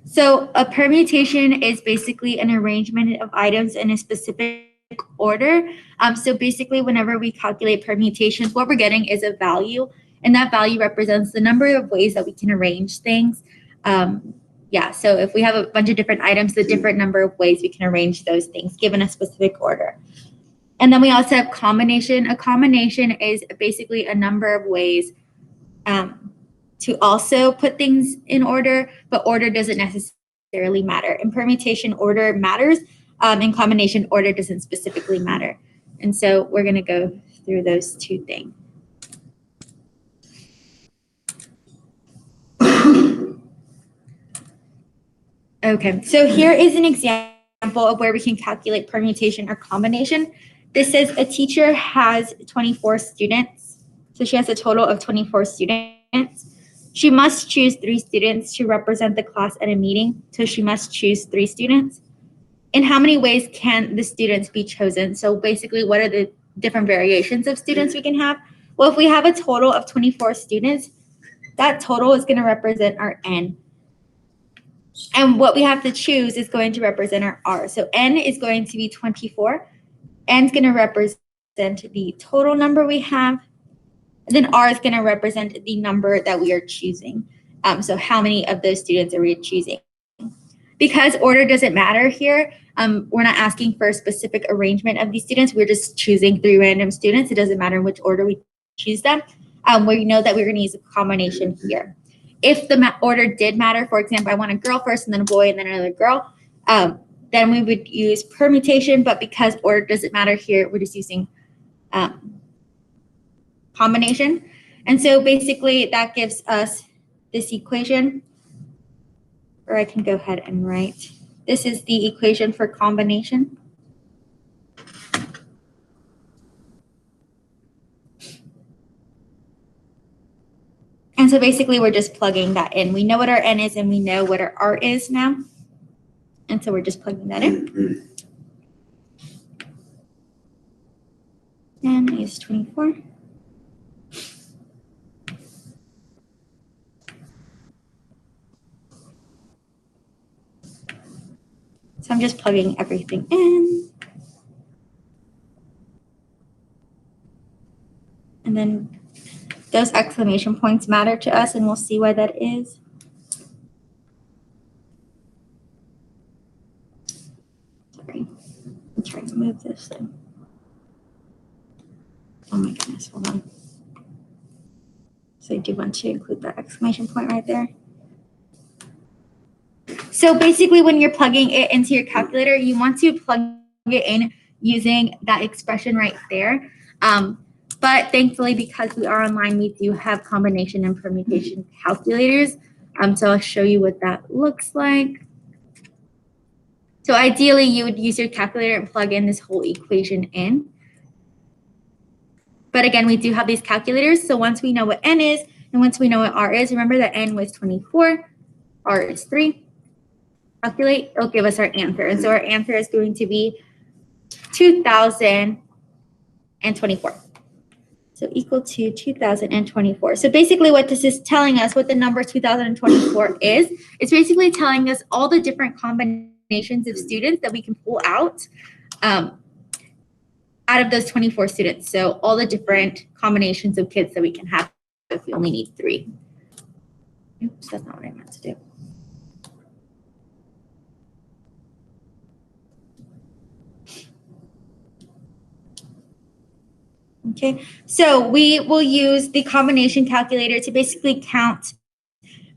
So a permutation is basically an arrangement of items in a specific order. So basically, whenever we calculate permutations, what we're getting is a value, and that value represents the number of ways that we can arrange things. Yeah, so if we have a bunch of different items, the different number of ways we can arrange those things given a specific order. And then we also have combination. A combination is basically a number of ways to also put things in order, but order doesn't necessarily matter. In permutation, order matters. In combination, order doesn't specifically matter. And so we're going to go through those two things. Okay, so here is an example of where we can calculate permutation or combination. This says a teacher has 24 students. So she has a total of 24 students. She must choose 3 students to represent the class at a meeting. So she must choose 3 students. In how many ways can the students be chosen? So basically, what are the different variations of students we can have? Well, if we have a total of 24 students, that total is going to represent our N. And what we have to choose is going to represent our R. So N is going to be 24. N is going to represent the total number we have. And then R is going to represent the number that we are choosing. So how many of those students are we choosing? Because order doesn't matter here, we're not asking for a specific arrangement of these students. We're just choosing 3 random students. It doesn't matter in which order we choose them. We know that we're going to use a combination here. If the order did matter, for example, I want a girl first and then a boy and then another girl, then we would use permutation. But because order doesn't matter here, we're just using combination. And so basically that gives us this equation, or I can go ahead and write. This is the equation for combination. And so basically we're just plugging that in. We know what our N is and we know what our R is now. And so we're just plugging that in. N is 24. So I'm just plugging everything in. And then those exclamation points matter to us, and we'll see why that is. Sorry, I'm trying to move this thing. Oh my goodness, hold on. So I do want to include that exclamation point right there. So basically when you're plugging it into your calculator, you want to plug it in using that expression right there. But thankfully, because we are online, we do have combination and permutation calculators. So I'll show you what that looks like. So ideally, you would use your calculator and plug in this whole equation in. But again, we do have these calculators. So once we know what N is, and once we know what R is, remember that N was 24, R is 3. Calculate, it'll give us our answer. And so our answer is going to be 2024. So equal to 2024. So basically what this is telling us, what the number 2024 is, it's basically telling us all the different combinations of students that we can pull out of those 24 students. So all the different combinations of kids that we can have if we only need 3. Oops, that's not what I meant to do. Okay, so we will use the combination calculator to basically count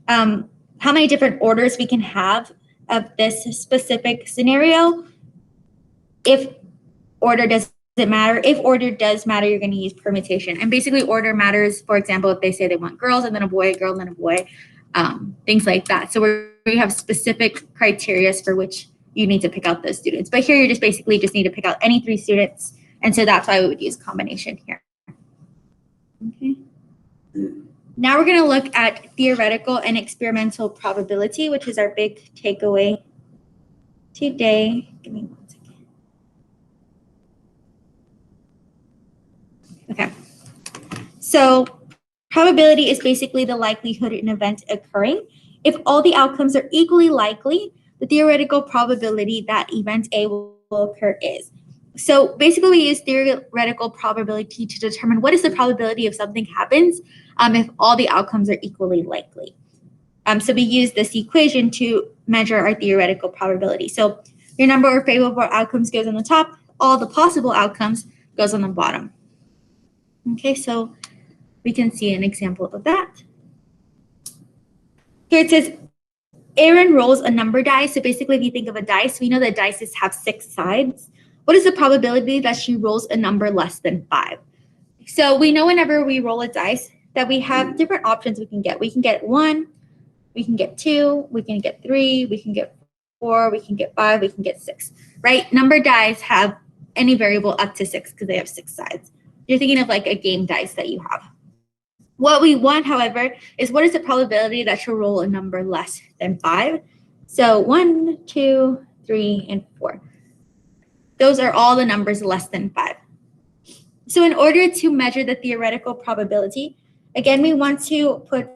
how many different orders we can have of this specific scenario. If order doesn't matter, if order does matter, you're going to use permutation. And basically order matters, for example, if they say they want girls and then a boy, girl, and then a boy, things like that. So we have specific criteria for which you need to pick out those students. But here you just basically just need to pick out any 3 students. And so that's why we would use combination here. Okay. Now we're going to look at theoretical and experimental probability, which is our big takeaway today. Give me 1 second. Okay. So probability is basically the likelihood of an event occurring. if all the outcomes are equally likely, the theoretical probability that event A will occur is. So basically, we use theoretical probability to determine what is the probability of something happens if all the outcomes are equally likely. So we use this equation to measure our theoretical probability. So your number of favorable outcomes goes on the top, all the possible outcomes goes on the bottom. Okay, so we can see an example of that. Here it says, Aaron rolls a number dice. So basically, if you think of a dice, we know that dice have 6 sides. What is the probability that she rolls a number less than 5? So we know whenever we roll a dice that we have different options we can get. We can get 1, we can get 2, we can get 3, we can get 4, we can get 5, we can get 6, right? Number dice have any variable up to 6 because they have 6 sides. You're thinking of like a game dice that you have. What we want, however, is what is the probability that she'll roll a number less than 5? So 1, 2, 3, and 4. Those are all the numbers less than 5. So in order to measure the theoretical probability, again, we want to put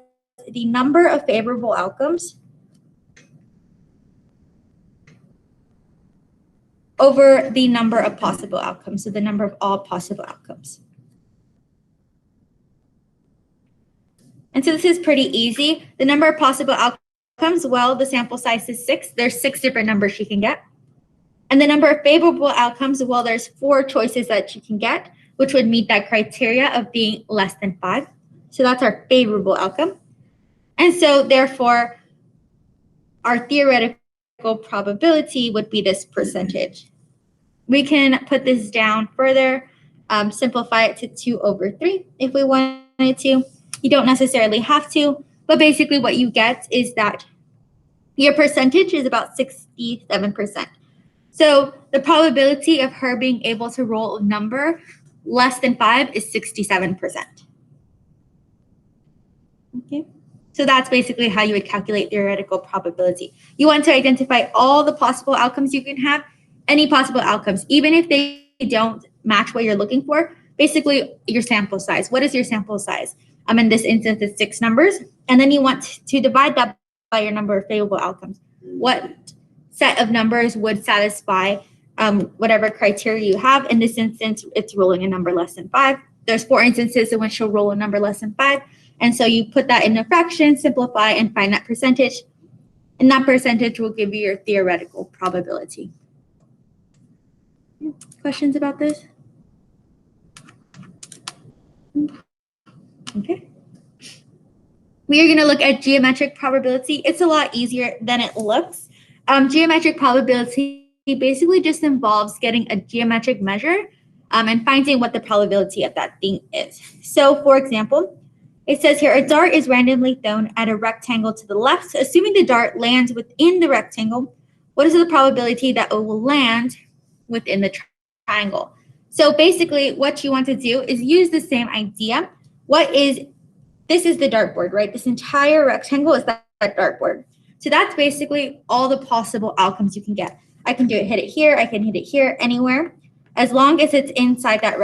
the number of favorable outcomes over the number of possible outcomes, so the number of all possible outcomes. And so this is pretty easy. The number of possible outcomes, well, the sample size is 6. There's 6 different numbers she can get. And the number of favorable outcomes, well, there's 4 choices that she can get, which would meet that criteria of being less than 5. So that's our favorable outcome. And so therefore, our theoretical probability would be this percentage. We can put this down further, simplify it to 2 over 3 if we wanted to. You don't necessarily have to, but basically what you get is that your percentage is about 67%. So the probability of her being able to roll a number less than 5 is 67%. Okay, so that's basically how you would calculate theoretical probability. You want to identify all the possible outcomes you can have, any possible outcomes, even if they don't match what you're looking for. Basically, your sample size. What is your sample size? In this instance, it's 6 numbers. And then you want to divide that by your number of favorable outcomes. What set of numbers would satisfy whatever criteria you have? In this instance, it's rolling a number less than 5. There's 4 instances in which she'll roll a number less than 5. And so you put that in a fraction, simplify, and find that percentage. And that percentage will give you your theoretical probability. Questions about this? Okay. We are going to look at geometric probability. It's a lot easier than it looks. Geometric probability basically just involves getting a geometric measure and finding what the probability of that thing is. So, for example, it says here, a dart is randomly thrown at a rectangle to the left. Assuming the dart lands within the rectangle, what is the probability that it will land within the triangle? So basically, what you want to do is use the same idea. This is the dartboard, right? This entire rectangle is that dartboard. So that's basically all the possible outcomes you can get. I can hit it here, I can hit it here, anywhere, as long as it's inside that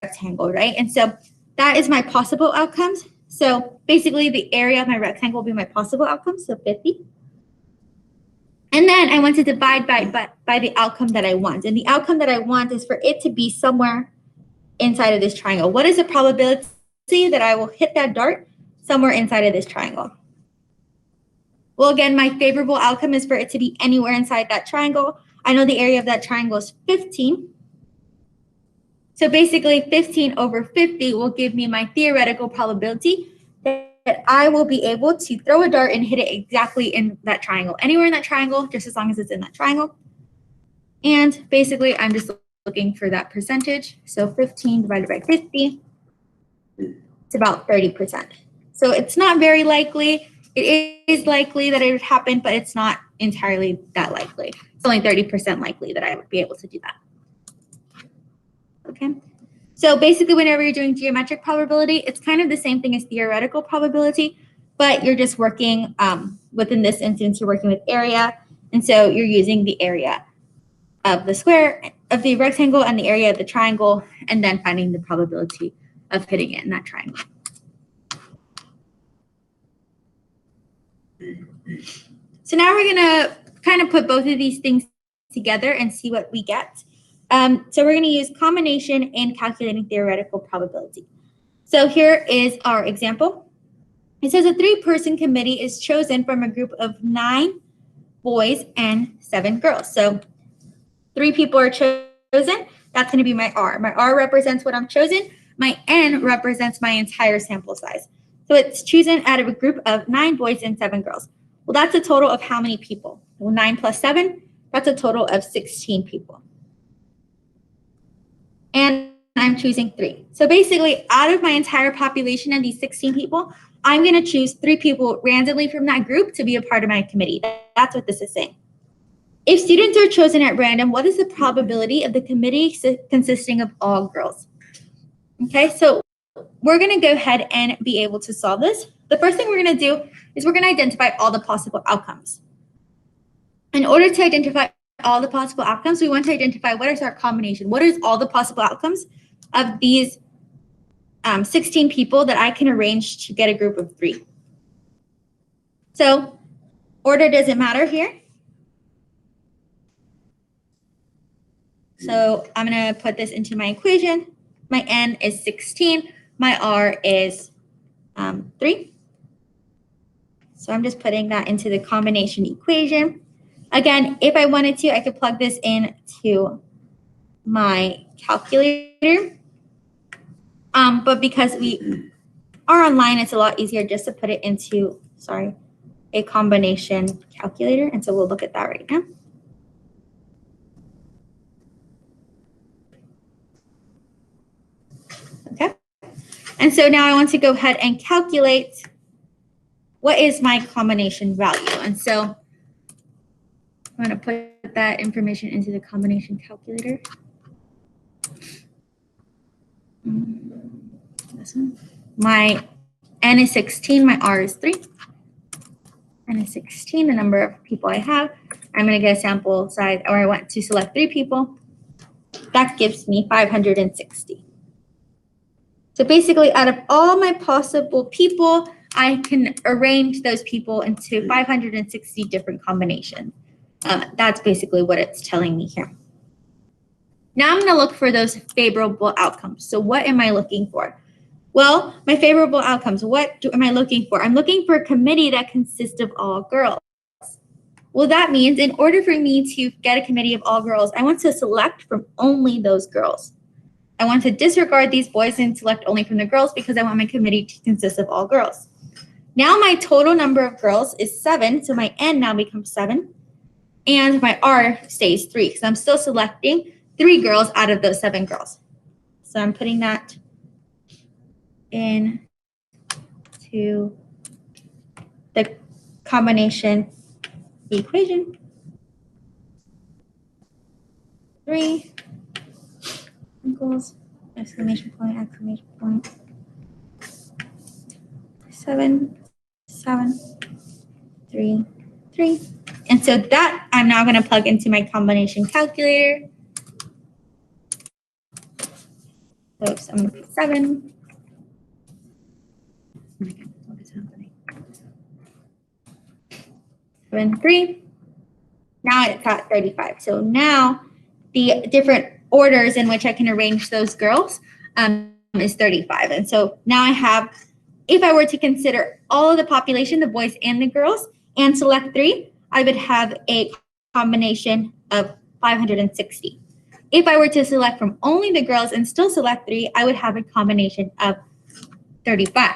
rectangle, right? And so that is my possible outcomes. So basically the area of my rectangle will be my possible outcomes, so 50. And then I want to divide by the outcome that I want. And the outcome that I want is for it to be somewhere inside of this triangle. What is the probability that I will hit that dart somewhere inside of this triangle? Well, again, my favorable outcome is for it to be anywhere inside that triangle. I know the area of that triangle is 15. So basically 15 over 50 will give me my theoretical probability that I will be able to throw a dart and hit it exactly in that triangle, anywhere in that triangle, just as long as it's in that triangle. And basically I'm just looking for that percentage. So 15 divided by 50, it's about 30%. So it's not very likely. It is likely that it would happen, but it's not entirely that likely. It's only 30% likely that I would be able to do that. Okay. So basically, whenever you're doing geometric probability, it's kind of the same thing as theoretical probability, but you're just working within this instance, you're working with area. And so you're using the area of the square, of the rectangle, and the area of the triangle, and then finding the probability of hitting it in that triangle. So now we're gonna kind of put both of these things together and see what we get. So we're gonna use combination in calculating theoretical probability. So here is our example. It says a 3-person committee is chosen from a group of 9 boys and 7 girls. So 3 people are chosen. That's going to be my R. My R represents what I'm chosen. My N represents my entire sample size. So it's chosen out of a group of 9 boys and 7 girls. Well, that's a total of how many people? Well, 9 plus 7, that's a total of 16 people. And I'm choosing 3. So basically, out of my entire population of these 16 people, I'm going to choose 3 people randomly from that group to be a part of my committee. That's what this is saying. If students are chosen at random, what is the probability of the committee consisting of all girls? Okay, so we're going to go ahead and be able to solve this. The first thing we're going to do is we're going to identify all the possible outcomes. In order to identify all the possible outcomes, we want to identify what is our combination. What is all the possible outcomes of these 16 people that I can arrange to get a group of 3. So order doesn't matter here. So I'm going to put this into my equation. My N is 16. My R is 3. So I'm just putting that into the combination equation. Again, if I wanted to, I could plug this into my calculator. But because we are online, it's a lot easier just to put it into, a combination calculator. And so we'll look at that right now. Okay. And so now I want to go ahead and calculate what is my combination value. And so I'm going to put that information into the combination calculator. This one. My N is 16, my R is 3. N is 16, the number of people I have. I'm going to get a sample size, or I want to select 3 people. That gives me 560. So basically, out of all my possible people, I can arrange those people into 560 different combinations. That's basically what it's telling me here. Now I'm going to look for those favorable outcomes. So what am I looking for? Well, my favorable outcomes, am I looking for? I'm looking for a committee that consists of all girls. Well, that means in order for me to get a committee of all girls, I want to select from only those girls. I want to disregard these boys and select only from the girls because I want my committee to consist of all girls. Now my total number of girls is 7, so my N now becomes 7. And my R stays 3 because I'm still selecting 3 girls out of those 7 girls. So I'm putting that in to the combination equation. 3 equals exclamation point, 7, 7, 3, 3. And so that I'm now going to plug into my combination calculator. So I'm going to put 7. What is happening? 7, 3. Now it's at 35. So now the different orders in which I can arrange those girls is 35. And so now I have, if I were to consider all of the population, the boys and the girls, and select 3, I would have a combination of 560. If I were to select from only the girls and still select 3, I would have a combination of 35.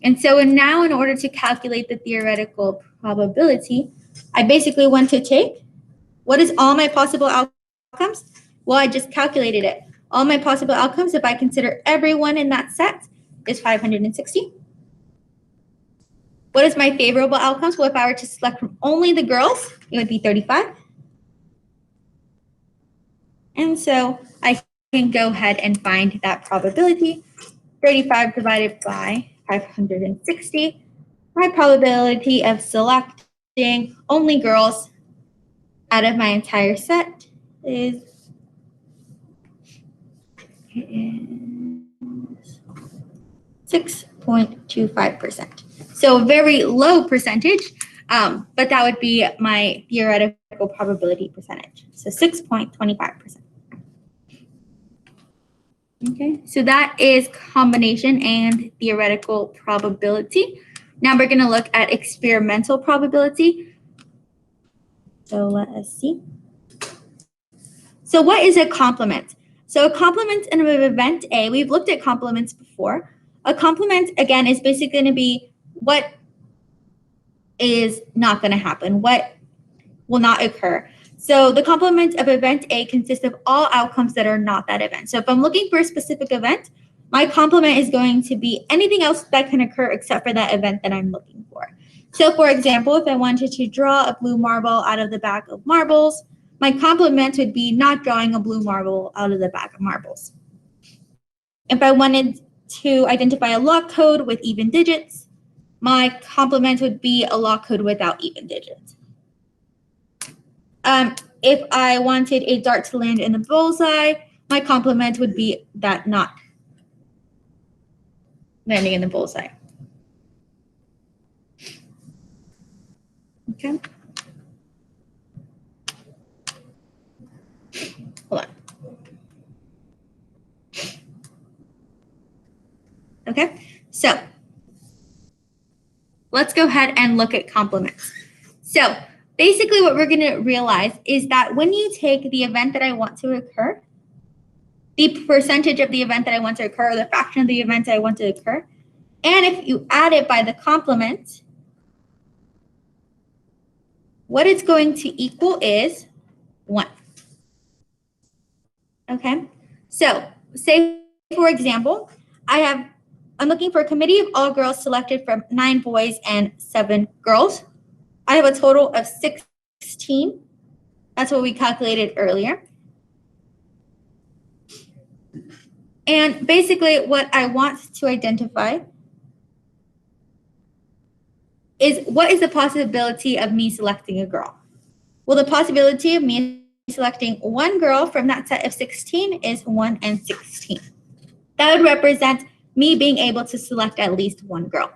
And so now in order to calculate the theoretical probability, I basically want to take, what is all my possible outcomes? Well, I just calculated it. All my possible outcomes, if I consider everyone in that set, is 560. What is my favorable outcomes? Well, if I were to select from only the girls, it would be 35. And so I can go ahead and find that probability. 35 divided by 560. My probability of selecting only girls out of my entire set is 6.25%. So a very low percentage But that would be my theoretical probability percentage. So 6.25%. Okay, so that is combination and theoretical probability. Now we're going to look at experimental probability. So let us see. So what is a complement? So a complement in an event A, we've looked at complements before. A complement, again, is basically going to be what is not going to happen, what will not occur. So the complement of event A consists of all outcomes that are not that event. So if I'm looking for a specific event, my complement is going to be anything else that can occur except for that event that I'm looking for. So for example, if I wanted to draw a blue marble out of the bag of marbles, my complement would be not drawing a blue marble out of the bag of marbles. If I wanted to identify a lock code with even digits, my complement would be a lock code without even digits. If I wanted a dart to land in the bullseye, my complement would be that not landing in the bullseye. Okay. Hold on. Okay, so let's go ahead and look at complements. So basically what we're going to realize is that when you take the event that I want to occur, the percentage of the event that I want to occur, or the fraction of the event I want to occur, and if you add it by the complement, what it's going to equal is 1. Okay, so say, for example, I'm looking for a committee of all girls selected from 9 boys and 7 girls. I have a total of 16. That's what we calculated earlier. And basically what I want to identify is what is the possibility of me selecting a girl? Well, the possibility of me selecting one girl from that set of 16 is 1 and 16. That would represent me being able to select at least one girl.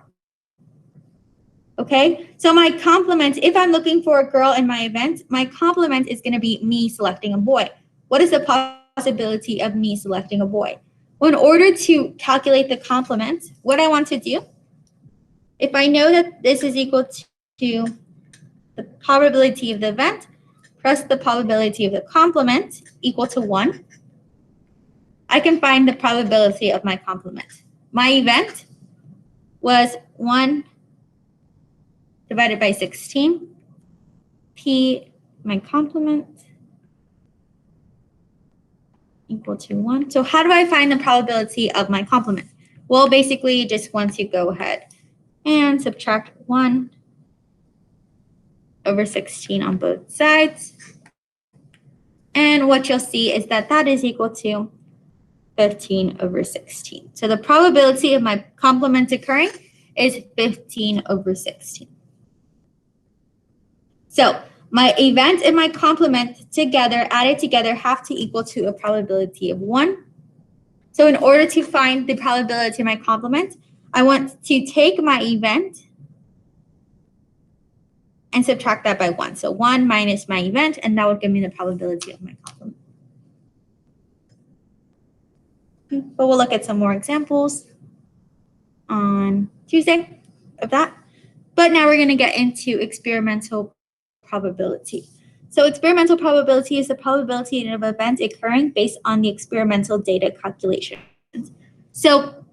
Okay, so my complement, if I'm looking for a girl in my event, my complement is going to be me selecting a boy. What is the possibility of me selecting a boy? Well, in order to calculate the complement, what I want to do, if I know that this is equal to the probability of the event plus the probability of the complement equal to 1, I can find the probability of my complement. My event was 1 divided by 16. P, my complement, equal to 1. So how do I find the probability of my complement? Well, basically, you just want to go ahead and subtract 1 over 16 on both sides. And what you'll see is that that is equal to 15 over 16. So the probability of my complement occurring is 15 over 16. So my event and my complement together, added together, have to equal to a probability of 1. So in order to find the probability of my complement, I want to take my event and subtract that by 1. So 1 minus my event, and that would give me the probability of my complement. But we'll look at some more examples on Tuesday of that. But now we're going to get into experimental probability. So experimental probability is the probability of events occurring based on the experimental data calculations. So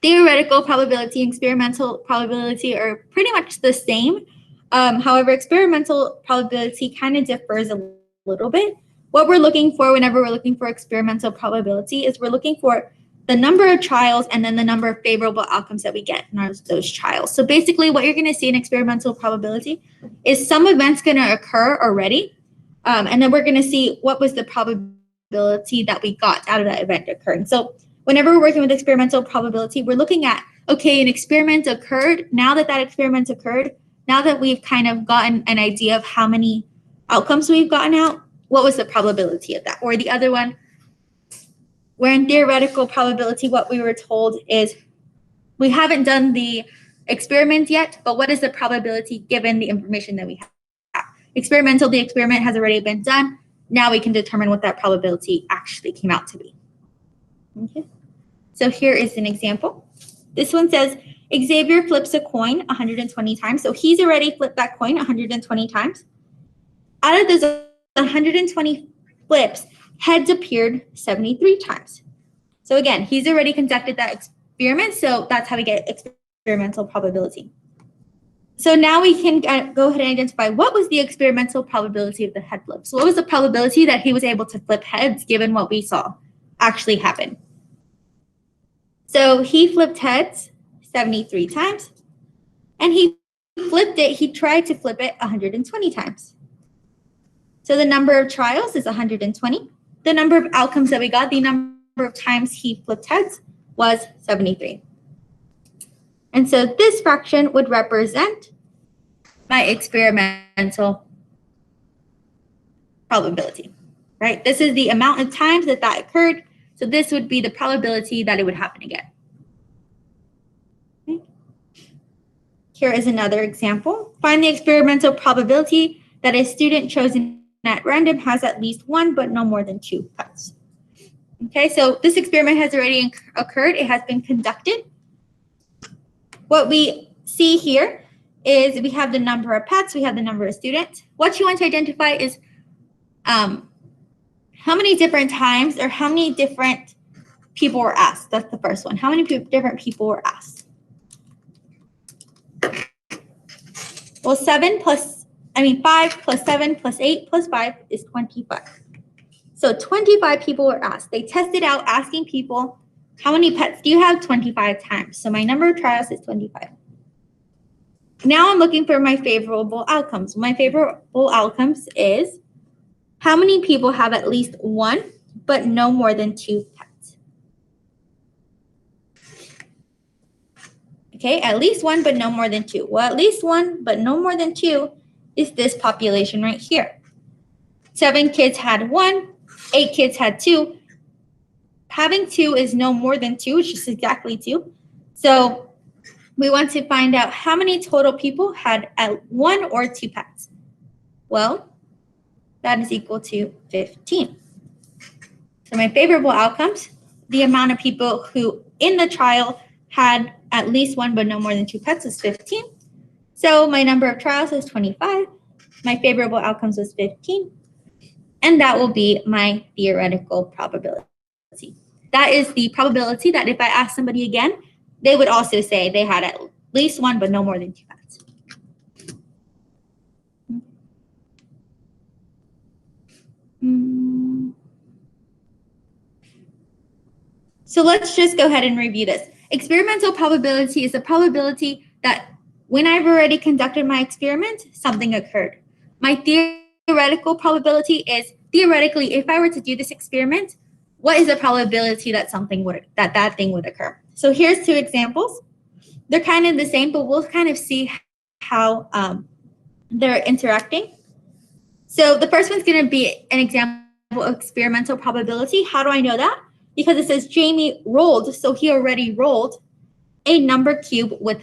theoretical probability and experimental probability are pretty much the same. However, experimental probability kind of differs a little bit. What we're looking for whenever we're looking for experimental probability is we're looking for the number of trials and then the number of favorable outcomes that we get in those trials. So basically what you're going to see in experimental probability is some events going to occur already. And then we're going to see what was the probability that we got out of that event occurring. So whenever we're working with experimental probability, we're looking at, okay, an experiment occurred. Now that that experiment occurred, now that we've kind of gotten an idea of how many outcomes we've gotten out, what was the probability of that? Or the other one, where in theoretical probability, what we were told is we haven't done the experiments yet, but what is the probability given the information that we have? Experimental, the experiment has already been done. Now we can determine what that probability actually came out to be. Okay. So here is an example. This one says Xavier flips a coin 120 times. So he's already flipped that coin 120 times. Out of those 120 flips, heads appeared 73 times. So again, he's already conducted that experiment. So that's how we get experimental probability. So now we can go ahead and identify what was the experimental probability of the head flip. So what was the probability that he was able to flip heads given what we saw actually happen? So he flipped heads 73 times, and he tried to flip it 120 times. So the number of trials is 120. The number of outcomes that we got, the number of times he flipped heads, was 73. And so this fraction would represent my experimental probability, right? This is the amount of times that occurred. So this would be the probability that it would happen again. Okay. Here is another example. Find the experimental probability that a student chosen at random has at least one, but no more than 2 pets. Okay, so this experiment has already occurred. It has been conducted. What we see here is we have the number of pets, we have the number of students. What you want to identify is how many different times or how many different people were asked. That's the first one. How many different people were asked? Well, 5 plus 7 plus 8 plus 5 is 25. So 25 people were asked. They tested out asking people, how many pets do you have? 25 times. So my number of trials is 25. Now I'm looking for my favorable outcomes. My favorable outcomes is how many people have at least one, but no more than 2 pets. Okay, at least one, but no more than 2. Well, at least one, but no more than 2 is this population right here. 7 kids had 1, 8 kids had 2. Having 2 is no more than 2, it's just exactly 2. So we want to find out how many total people had 1 or 2 pets. Well, that is equal to 15. So my favorable outcomes, the amount of people who in the trial had at least 1 but no more than 2 pets is 15. So my number of trials is 25. My favorable outcomes was 15. And that will be my theoretical probability. That is the probability that if I ask somebody again, they would also say they had at least 1 but no more than 2 pets. So let's just go ahead and review this. Experimental probability is a probability that when I've already conducted my experiment, something occurred. My theoretical probability is theoretically, if I were to do this experiment, what is the probability that that thing would occur? So here's 2 examples. They're kind of the same, but we'll kind of see how they're interacting. So the first one's going to be an example of experimental probability. How do I know that? Because it says Jamie rolled, so he already rolled a number cube with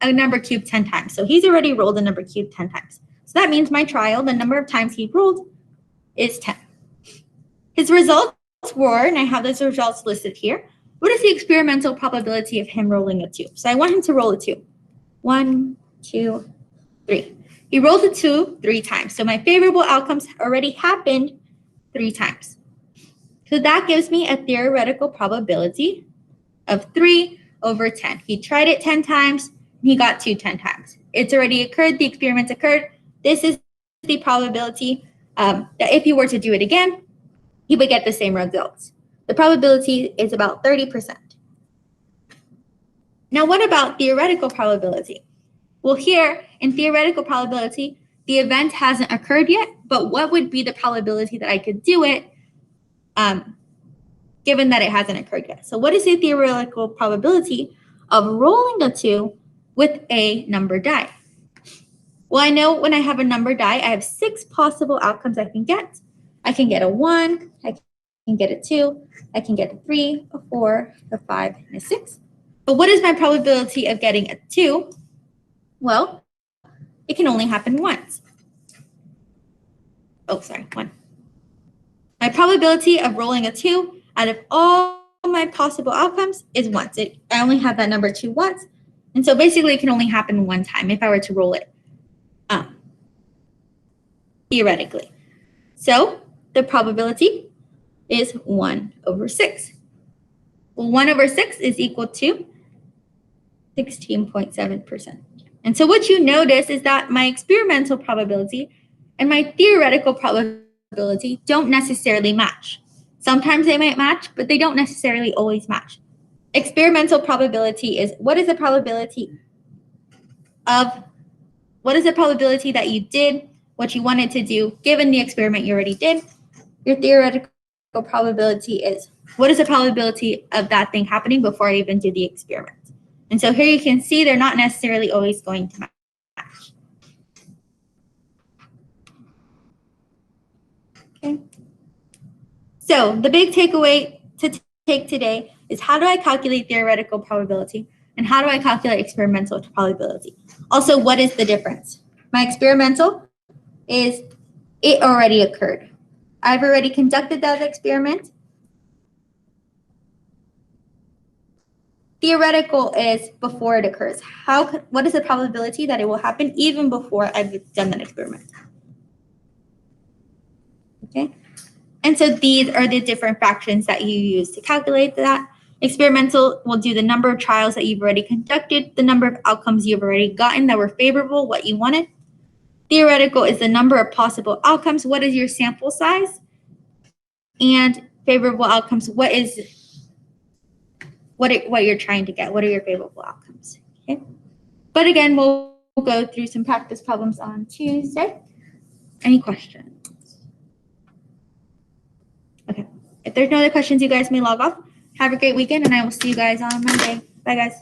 a number cube 10 times. So he's already rolled a number cube 10 times. So that means my trial, the number of times he rolled is 10. His results were, and I have those results listed here. What is the experimental probability of him rolling a 2? So I want him to roll a 2. 1, 2, 3. He rolled a 2 3 times. So my favorable outcomes already happened 3 times. So that gives me a theoretical probability of 3 over 10. He tried it 10 times, he got 2 10 times. It's already occurred, the experiment occurred. This is the probability that if he were to do it again, he would get the same results. The probability is about 30%. Now, what about theoretical probability? Well, here in theoretical probability, the event hasn't occurred yet, but what would be the probability that I could do it given that it hasn't occurred yet? So what is the theoretical probability of rolling a 2 with a number die? Well, I know when I have a number die, I have 6 possible outcomes I can get. I can get a 1, I can get a 2, I can get a 3, a 4, a 5, and a 6. But what is my probability of getting a 2? Well, it can only happen once. Oh, sorry, 1. My probability of rolling a 2 out of all my possible outcomes is once. I only have that number 2 once. And so basically it can only happen one time if I were to roll it, theoretically. So the probability is 1 over 6. Well, 1 over 6 is equal to 16.7%. And so what you notice is that my experimental probability and my theoretical probability don't necessarily match. Sometimes they might match, but they don't necessarily always match. Experimental probability is what is the probability that you did what you wanted to do given the experiment you already did. Your theoretical probability is what is the probability of that thing happening before I even do the experiment. And so here you can see they're not necessarily always going to match. Okay. So the big takeaway to take today is how do I calculate theoretical probability and how do I calculate experimental probability? Also, what is the difference? My experimental is it already occurred. I've already conducted that experiment. Theoretical is before it occurs. What is the probability that it will happen even before I've done that experiment? Okay. And so these are the different fractions that you use to calculate that. Experimental will do the number of trials that you've already conducted, the number of outcomes you've already gotten that were favorable, what you wanted. Theoretical is the number of possible outcomes. What is your sample size? And favorable outcomes, what you're trying to get? What are your favorable outcomes? Okay. But again, we'll go through some practice problems on Tuesday. Any questions? Okay. If there's no other questions, you guys may log off. Have a great weekend, and I will see you guys on Monday. Bye, guys.